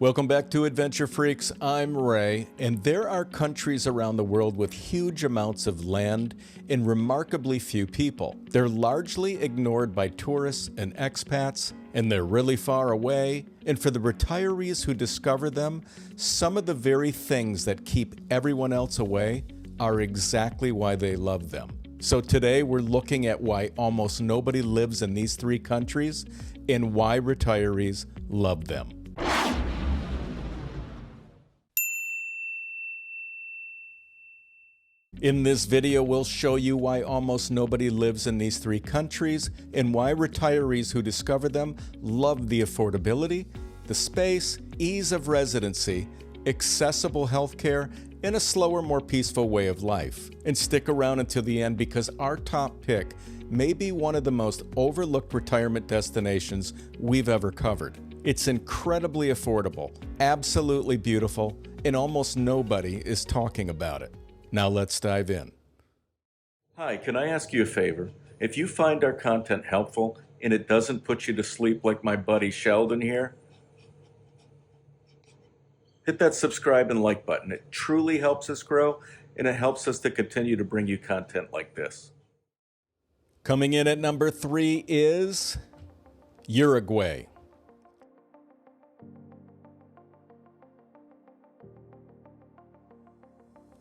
Welcome back to Adventure Freaks. I'm Ray, and there are countries around the world with huge amounts of land and remarkably few people. They're largely ignored by tourists and expats, and they're really far away. And for the retirees who discover them, some of the very things that keep everyone else away are exactly why they love them. So today we're looking at why almost nobody lives in these three countries and why retirees love them. In this video, we'll show you why almost nobody lives in these three countries and why retirees who discover them love the affordability, the space, ease of residency, accessible healthcare, and a slower, more peaceful way of life. And stick around until the end because our top pick may be one of the most overlooked retirement destinations we've ever covered. It's incredibly affordable, absolutely beautiful, and almost nobody is talking about it. Now let's dive in. Hi, can I ask you a favor? If you find our content helpful and it doesn't put you to sleep like my buddy Sheldon here, hit that subscribe and like button. It truly helps us grow and it helps us to continue to bring you content like this. Coming in at number 3 is Uruguay.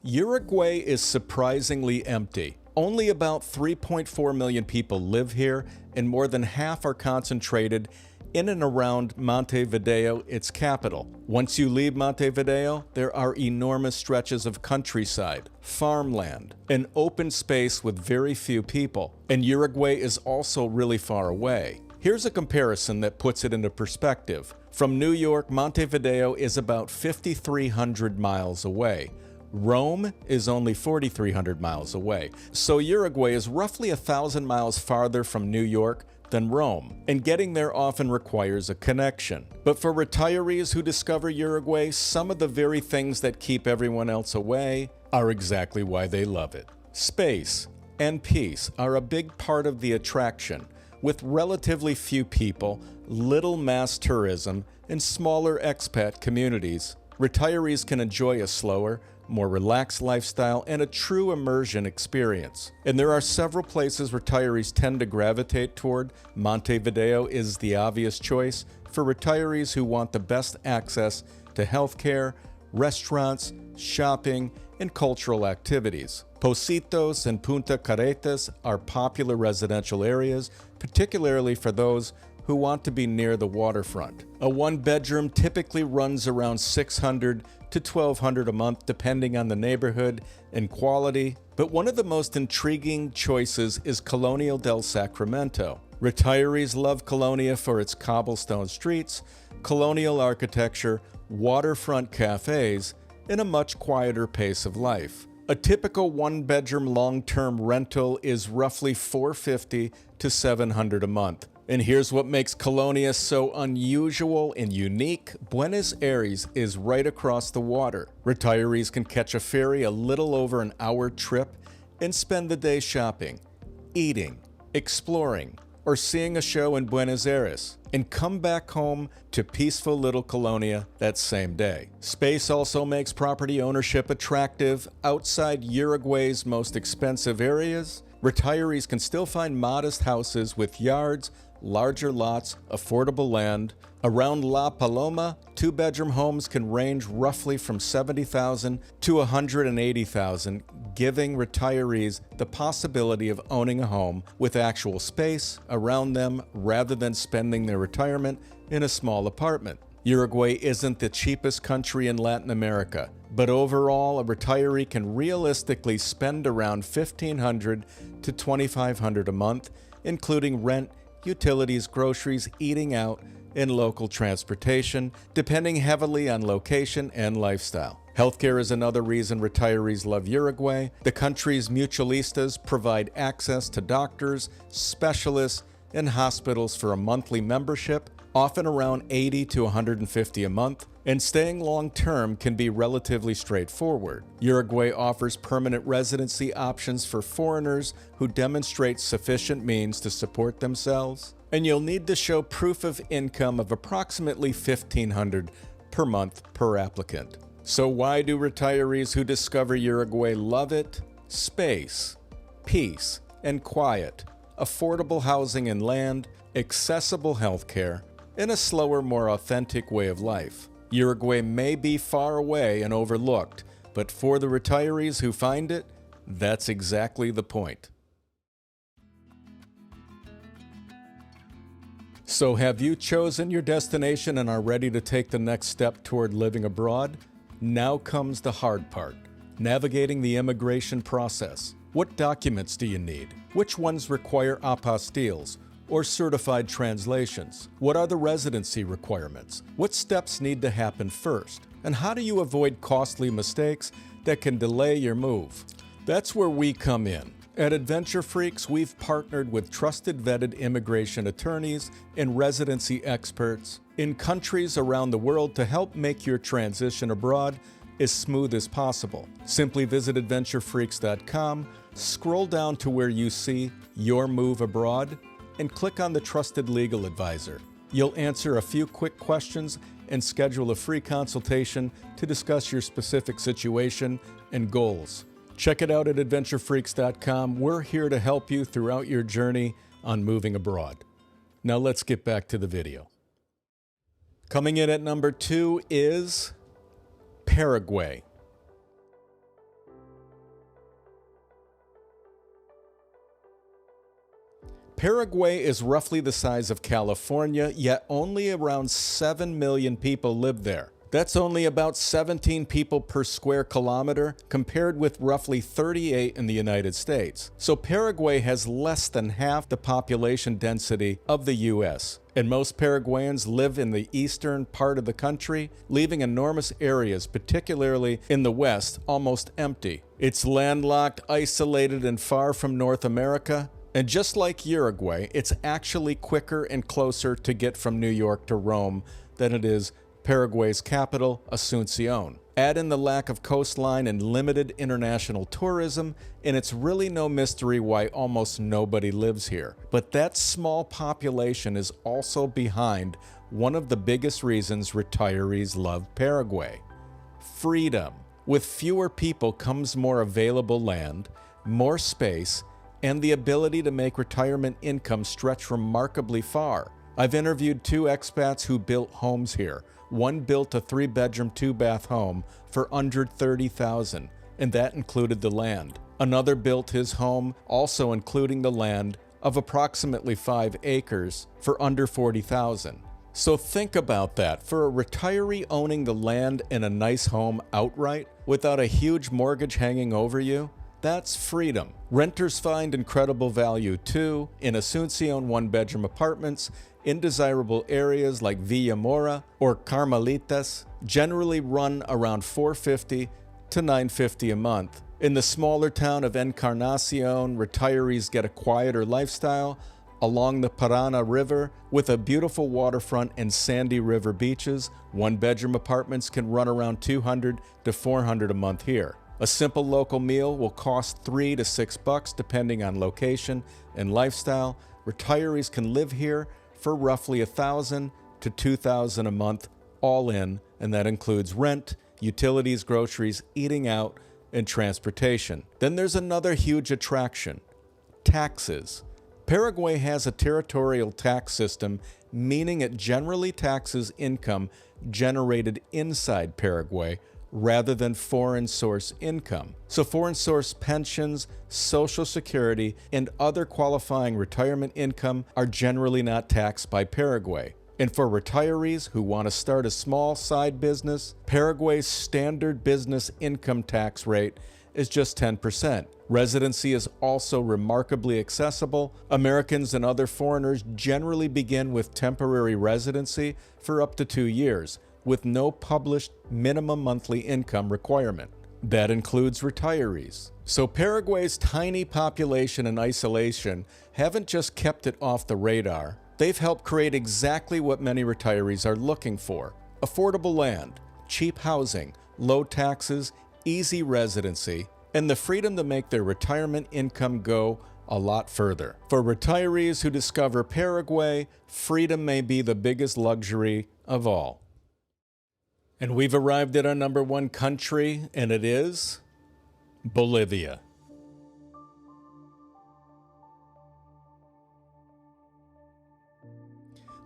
Uruguay is surprisingly empty. Only about 3.4 million people live here, and more than half are concentrated in and around Montevideo, its capital. Once you leave Montevideo, there are enormous stretches of countryside, farmland, an open space with very few people. And Uruguay is also really far away. Here's a comparison that puts it into perspective. From New York, Montevideo is about 5,300 miles away. Rome is only 4,300 miles away, so Uruguay is roughly 1,000 miles farther from New York than Rome, and getting there often requires a connection. But for retirees who discover Uruguay, some of the very things that keep everyone else away are exactly why they love it. Space and peace are a big part of the attraction. With relatively few people, little mass tourism, and smaller expat communities, retirees can enjoy a slower, more relaxed lifestyle, and a true immersion experience. And there are several places retirees tend to gravitate toward. Montevideo is the obvious choice for retirees who want the best access to healthcare, restaurants, shopping, and cultural activities. Pocitos and Punta Carretas are popular residential areas, particularly for those who want to be near the waterfront. A one-bedroom typically runs around $600 to $1,200 a month, depending on the neighborhood and quality. But one of the most intriguing choices is Colonial del Sacramento. Retirees love Colonia for its cobblestone streets, colonial architecture, waterfront cafes, and a much quieter pace of life. A typical one-bedroom long-term rental is roughly $450 to $700 a month. And here's what makes Colonia so unusual and unique. Buenos Aires is right across the water. Retirees can catch a ferry a little over an hour trip and spend the day shopping, eating, exploring, or seeing a show in Buenos Aires, and come back home to peaceful little Colonia that same day. Space also makes property ownership attractive. Outside Uruguay's most expensive areas, retirees can still find modest houses with yards, larger lots, affordable land. Around La Paloma, two-bedroom homes can range roughly from $70,000 to $180,000, giving retirees the possibility of owning a home with actual space around them rather than spending their retirement in a small apartment. Uruguay isn't the cheapest country in Latin America, but overall, a retiree can realistically spend around $1,500 to $2,500 a month, including rent, utilities, groceries, eating out, and local transportation, depending heavily on location and lifestyle. Healthcare is another reason retirees love Uruguay. The country's mutualistas provide access to doctors, specialists, and hospitals for a monthly membership, often around $80 to $150 a month, and staying long-term can be relatively straightforward. Uruguay offers permanent residency options for foreigners who demonstrate sufficient means to support themselves, and you'll need to show proof of income of approximately $1,500 per month per applicant. So why do retirees who discover Uruguay love it? Space, peace, and quiet, affordable housing and land, accessible healthcare, and a slower, more authentic way of life. Uruguay may be far away and overlooked, but for the retirees who find it, that's exactly the point. So have you chosen your destination and are ready to take the next step toward living abroad? Now comes the hard part, navigating the immigration process. What documents do you need? Which ones require apostilles or certified translations? What are the residency requirements? What steps need to happen first? And how do you avoid costly mistakes that can delay your move? That's where we come in. At Adventure Freaks, we've partnered with trusted vetted immigration attorneys and residency experts in countries around the world to help make your transition abroad as smooth as possible. Simply visit adventurefreaks.com, scroll down to where you see Your Move Abroad, and click on the Trusted Legal Advisor. You'll answer a few quick questions and schedule a free consultation to discuss your specific situation and goals. Check it out at adventurefreaks.com. We're here to help you throughout your journey on moving abroad. Now let's get back to the video. Coming in at number 2 is Paraguay. Paraguay is roughly the size of California, yet only around 7 million people live there. That's only about 17 people per square kilometer, compared with roughly 38 in the United States. So Paraguay has less than half the population density of the US. And most Paraguayans live in the eastern part of the country, leaving enormous areas, particularly in the west, almost empty. It's landlocked, isolated, and far from North America. And just like Uruguay, it's actually quicker and closer to get from New York to Rome than it is Paraguay's capital, Asunción. Add in the lack of coastline and limited international tourism, and it's really no mystery why almost nobody lives here. But that small population is also behind one of the biggest reasons retirees love Paraguay: freedom. With fewer people comes more available land, more space, and the ability to make retirement income stretch remarkably far. I've interviewed 2 expats who built homes here. One built a 3-bedroom, 2-bath home for under $30,000, and that included the land. Another built his home, also including the land, of approximately 5 acres for under $40,000. So think about that. For a retiree owning the land and a nice home outright, without a huge mortgage hanging over you, that's freedom. Renters find incredible value too in Asunción 1-bedroom apartments in desirable areas like Villa Mora or Carmelitas, generally run around $450 to $950 a month. In the smaller town of Encarnacion, retirees get a quieter lifestyle along the Parana River with a beautiful waterfront and sandy river beaches. 1-bedroom apartments can run around $200 to $400 a month here. A simple local meal will cost $3 to $6 depending on location and lifestyle. Retirees can live here for roughly $1,000 to $2,000 a month, all in, and that includes rent, utilities, groceries, eating out, and transportation. Then there's another huge attraction: taxes. Paraguay has a territorial tax system, meaning it generally taxes income generated inside Paraguay rather than foreign source income. So foreign source pensions, Social Security, and other qualifying retirement income are generally not taxed by Paraguay. And for retirees who want to start a small side business, Paraguay's standard business income tax rate is just 10%. Residency is also remarkably accessible. Americans and other foreigners generally begin with temporary residency for up to 2 years, with no published minimum monthly income requirement. That includes retirees. So Paraguay's tiny population and isolation haven't just kept it off the radar, they've helped create exactly what many retirees are looking for: affordable land, cheap housing, low taxes, easy residency, and the freedom to make their retirement income go a lot further. For retirees who discover Paraguay, freedom may be the biggest luxury of all. And we've arrived at our number one country, and it is Bolivia.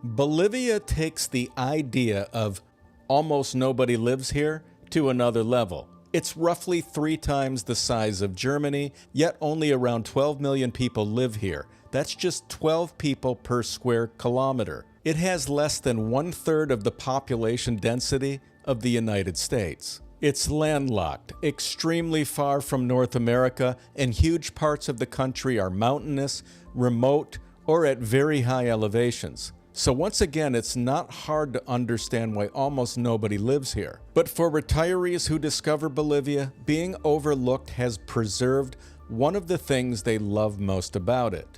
Bolivia takes the idea of almost nobody lives here to another level. It's roughly 3 times the size of Germany, yet only around 12 million people live here. That's just 12 people per square kilometer. It has less than 1/3 of the population density of the United States. It's landlocked, extremely far from North America, and huge parts of the country are mountainous, remote, or at very high elevations. So once again, it's not hard to understand why almost nobody lives here. But for retirees who discover Bolivia, being overlooked has preserved one of the things they love most about it: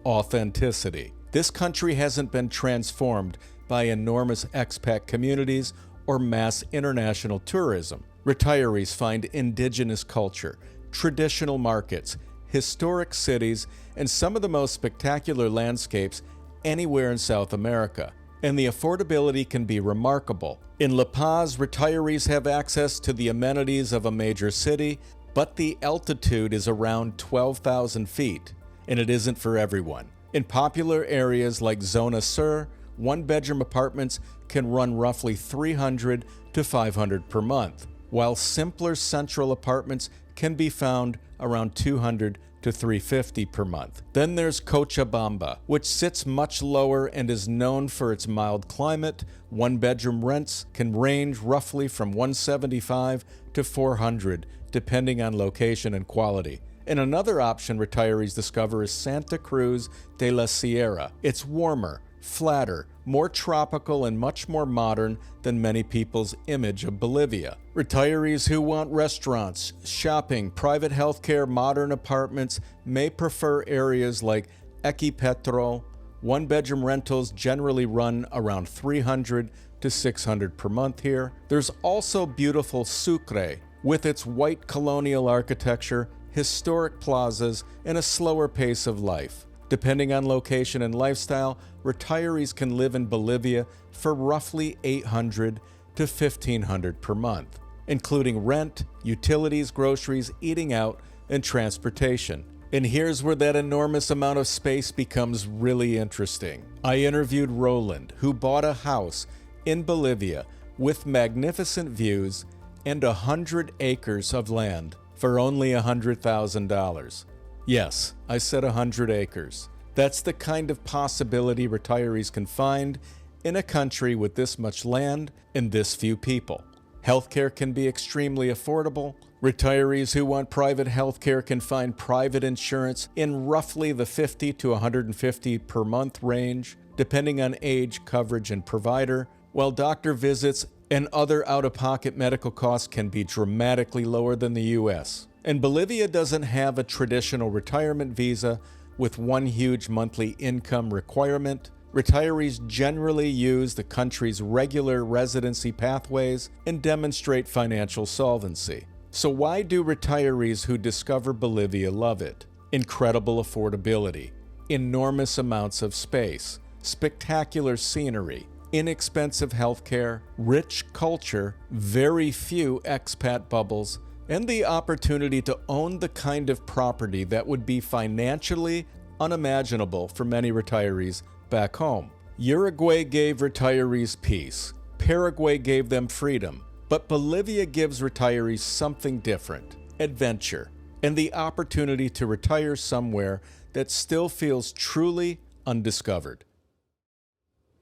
authenticity. This country hasn't been transformed by enormous expat communities or mass international tourism. Retirees find indigenous culture, traditional markets, historic cities, and some of the most spectacular landscapes anywhere in South America. And the affordability can be remarkable. In La Paz, retirees have access to the amenities of a major city, but the altitude is around 12,000 feet, and it isn't for everyone. In popular areas like Zona Sur, one-bedroom apartments can run roughly $300 to $500 per month, while simpler central apartments can be found around $200 to $350 per month. Then there's Cochabamba, which sits much lower and is known for its mild climate. One-bedroom rents can range roughly from $175 to $400, depending on location and quality. And another option retirees discover is Santa Cruz de la Sierra. It's warmer, flatter, more tropical, and much more modern than many people's image of Bolivia. Retirees who want restaurants, shopping, private healthcare, modern apartments may prefer areas like Equipetrol. One-bedroom rentals generally run around $300 to $600 per month here. There's also beautiful Sucre, with its white colonial architecture, historic plazas, and a slower pace of life. Depending on location and lifestyle, retirees can live in Bolivia for roughly $800 to $1,500 per month, including rent, utilities, groceries, eating out, and transportation. And here's where that enormous amount of space becomes really interesting. I interviewed Roland, who bought a house in Bolivia with magnificent views and 100 acres of land for only $100,000. Yes, I said 100 acres. That's the kind of possibility retirees can find in a country with this much land and this few people. Healthcare can be extremely affordable. Retirees who want private healthcare can find private insurance in roughly the $50 to $150 per month range, depending on age, coverage, and provider, while doctor visits and other out-of-pocket medical costs can be dramatically lower than the U.S. And Bolivia doesn't have a traditional retirement visa with one huge monthly income requirement. Retirees generally use the country's regular residency pathways and demonstrate financial solvency. So why do retirees who discover Bolivia love it? Incredible affordability, enormous amounts of space, spectacular scenery, inexpensive healthcare, rich culture, very few expat bubbles, and the opportunity to own the kind of property that would be financially unimaginable for many retirees back home. Uruguay gave retirees peace. Paraguay gave them freedom. But Bolivia gives retirees something different: adventure, and the opportunity to retire somewhere that still feels truly undiscovered.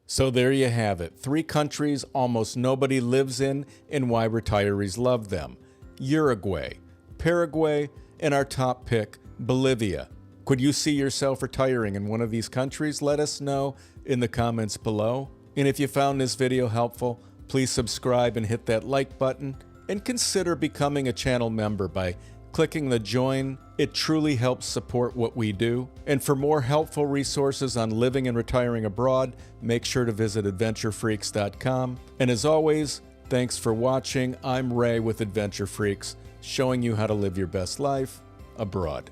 So there you have it, 3 countries almost nobody lives in and why retirees love them: Uruguay, Paraguay, and our top pick, Bolivia. Could you see yourself retiring in one of these countries? Let us know in the comments below. And if you found this video helpful, please subscribe and hit that like button, and consider becoming a channel member by clicking the join. It truly helps support what we do. And for more helpful resources on living and retiring abroad, make sure to visit adventurefreaks.com. And as always, thanks for watching. I'm Ray with Adventure Freaks, showing you how to live your best life abroad.